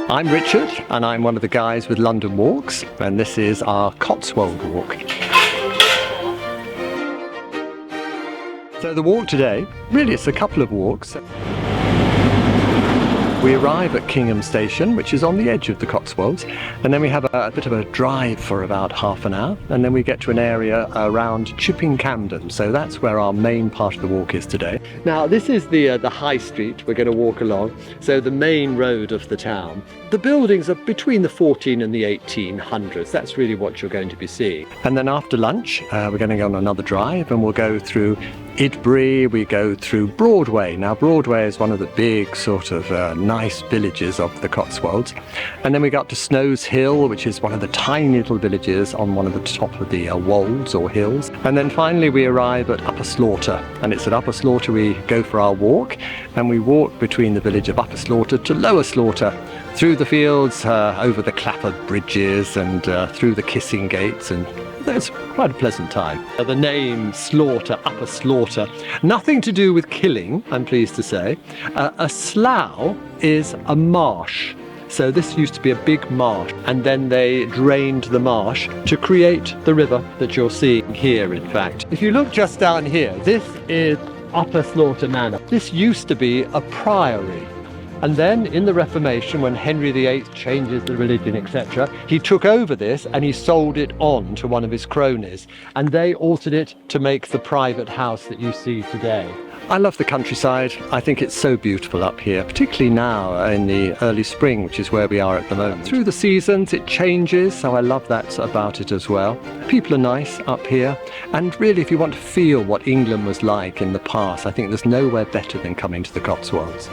I'm Richard, and I'm one of the guys with London Walks, and this is our Cotswold walk. So the walk today, really it's a couple of walks. We arrive at Kingham Station, which is on the edge of the Cotswolds, and then we have a bit of a drive for about half an hour, and then we get to an area around Chipping Campden, so that's where our main part of the walk is today. Now this is the high street we're going to walk along, so the main road of the town. The buildings are between the 14 and the 1800s, that's really what you're going to be seeing. And then after lunch we're going to go on another drive, and we'll go through Idbury, we go through Broadway. Now Broadway is one of the big sort of nice villages of the Cotswolds, and then we got to Snow's Hill, which is one of the tiny little villages on one of the top of the wolds or hills, and then finally we arrive at Upper Slaughter, and it's at Upper Slaughter we go for our walk, and we walk between the village of Upper Slaughter to Lower Slaughter, through the fields, over the clappered bridges, and through the kissing gates, and it's quite a pleasant time. The name Slaughter, Upper Slaughter, nothing to do with killing, I'm pleased to say. A slough is a marsh. So this used to be a big marsh, and then they drained the marsh to create the river that you're seeing here, in fact. If you look just down here, this is Upper Slaughter Manor. This used to be a priory. And then in the Reformation, when Henry VIII changes the religion, etc., he took over this and he sold it on to one of his cronies, and they altered it to make the private house that you see today. I love the countryside. I think it's so beautiful up here, particularly now in the early spring, which is where we are at the moment. Through the seasons it changes, so I love that about it as well. People are nice up here, and really if you want to feel what England was like in the past, I think there's nowhere better than coming to the Cotswolds.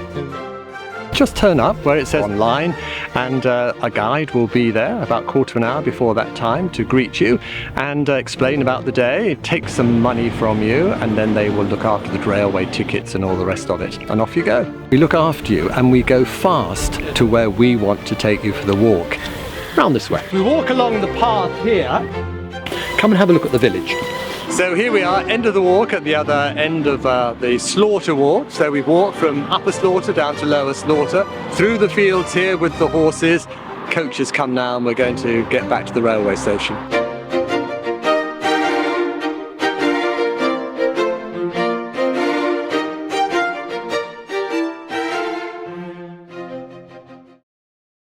Just turn up where it says online, and a guide will be there about quarter of an hour before that time to greet you and explain about the day, take some money from you, and then they will look after the railway tickets and all the rest of it, and off you go. We look after you and we go fast to where we want to take you for the walk. Round this way. We walk along the path here. Come and have a look at the village. So here we are, end of the walk, at the other end of the Slaughter walk. So we walk from Upper Slaughter down to Lower Slaughter, through the fields here with the horses. Coaches come now and we're going to get back to the railway station.